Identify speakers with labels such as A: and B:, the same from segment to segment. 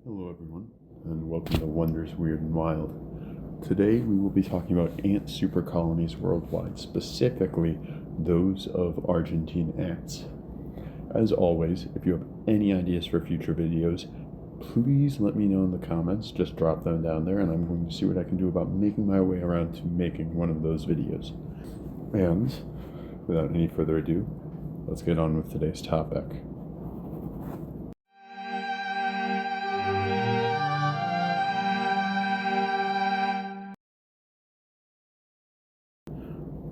A: Hello everyone, and welcome to Wonders Weird and Wild. Today we will be talking about ant supercolonies worldwide, specifically those of Argentine ants. As always, if you have any ideas for future videos, please let me know in the comments. Just drop them down there and I'm going to see what I can do about making my way around to making one of those videos. And without any further ado, let's get on with today's topic.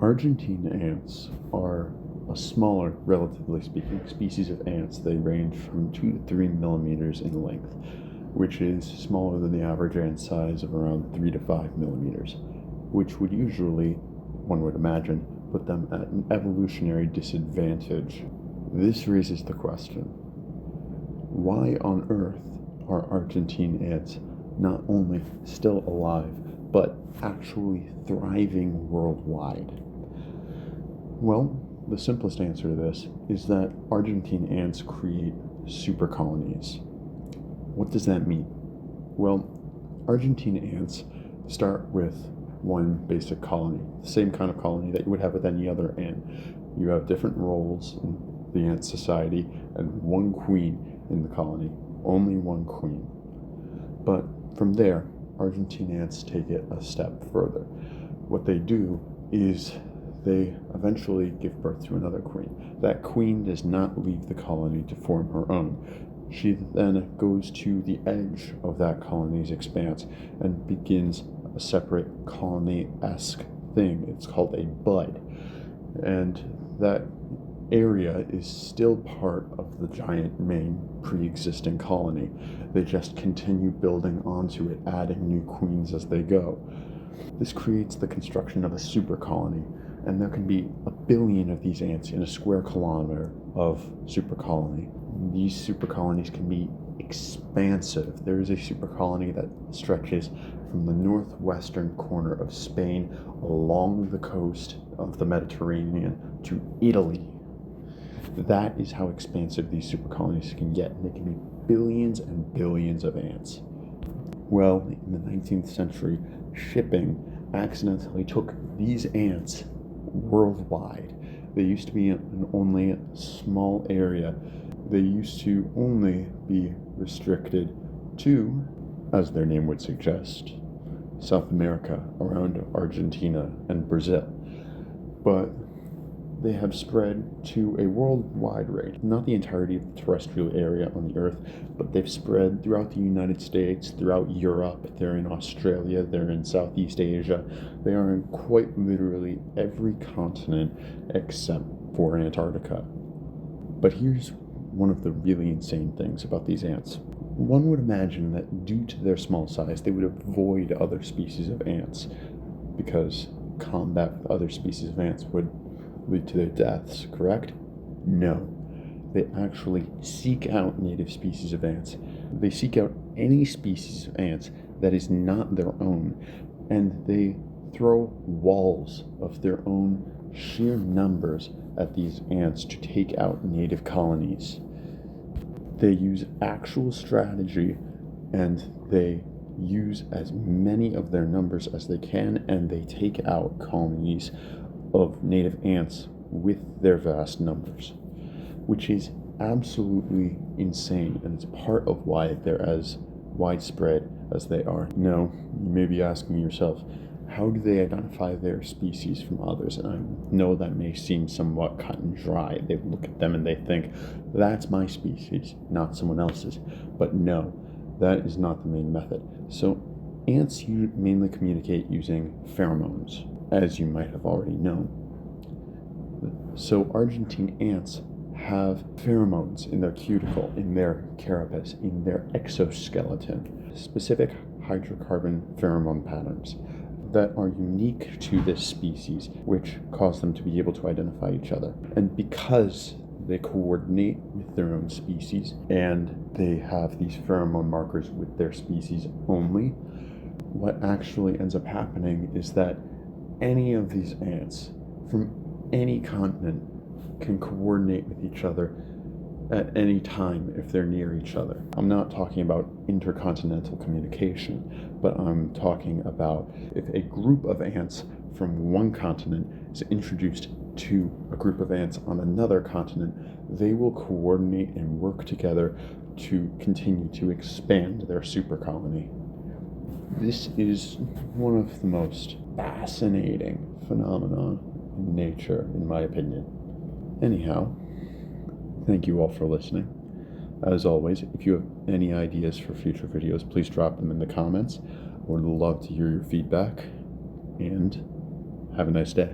A: Argentine ants are a smaller, relatively speaking, species of ants. They range from 2 to 3 millimeters in length, which is smaller than the average ant size of around 3 to 5 millimeters, which would usually, one would imagine, put them at an evolutionary disadvantage. This raises the question, why on earth are Argentine ants not only still alive, but actually thriving worldwide? Well, the simplest answer to this is that Argentine ants create supercolonies. What does that mean? Well, Argentine ants start with one basic colony, the same kind of colony that you would have with any other ant. You have different roles in the ant society and one queen in the colony, only one queen. But from there, Argentine ants take it a step further. What they do is they eventually give birth to another queen. That queen does not leave the colony to form her own. She then goes to the edge of that colony's expanse and begins a separate colony-esque thing. It's called a bud. And that area is still part of the giant main pre-existing colony. They just continue building onto it, adding new queens as they go. This creates the construction of a super colony, and there can be 1 billion of these ants in a square kilometer of super colony. These super colonies can be expansive. There is a super colony that stretches from the northwestern corner of Spain along the coast of the Mediterranean to Italy. That is how expansive these super colonies can get. They can be billions and billions of ants. Well, in the 19th century, shipping accidentally took these ants worldwide. They used to be in only a small area. They used to only be restricted to, as their name would suggest, South America, around Argentina and Brazil. But they have spread to a worldwide rate, not the entirety of the terrestrial area on the Earth, but they've spread throughout the United States, throughout Europe, they're in Australia, they're in Southeast Asia, they are in quite literally every continent except for Antarctica. But here's one of the really insane things about these ants. One would imagine that due to their small size, they would avoid other species of ants, because combat with other species of ants would lead to their deaths, correct? No. They actually seek out native species of ants. They seek out any species of ants that is not their own, and they throw walls of their own sheer numbers at these ants to take out native colonies. They use actual strategy, and they use as many of their numbers as they can, and they take out colonies of native ants with their vast numbers, which is absolutely insane, and it's part of why they're as widespread as they are. Now, you may be asking yourself, how do they identify their species from others? And I know that may seem somewhat cut and dry. They look at them and they think, that's my species, not someone else's. But no, that is not the main method. So ants mainly communicate using pheromones, as you might have already known. So Argentine ants have pheromones in their cuticle, in their carapace, in their exoskeleton, specific hydrocarbon pheromone patterns that are unique to this species, which cause them to be able to identify each other. And because they coordinate with their own species, and they have these pheromone markers with their species only, what actually ends up happening is that any of these ants from any continent can coordinate with each other at any time if they're near each other. I'm not talking about intercontinental communication, but I'm talking about if a group of ants from one continent is introduced to a group of ants on another continent, they will coordinate and work together to continue to expand their supercolony. This is one of the most fascinating phenomenon in nature, in my opinion. Anyhow, thank you all for listening. As always, if you have any ideas for future videos, please drop them in the comments. I would love to hear your feedback, and have a nice day.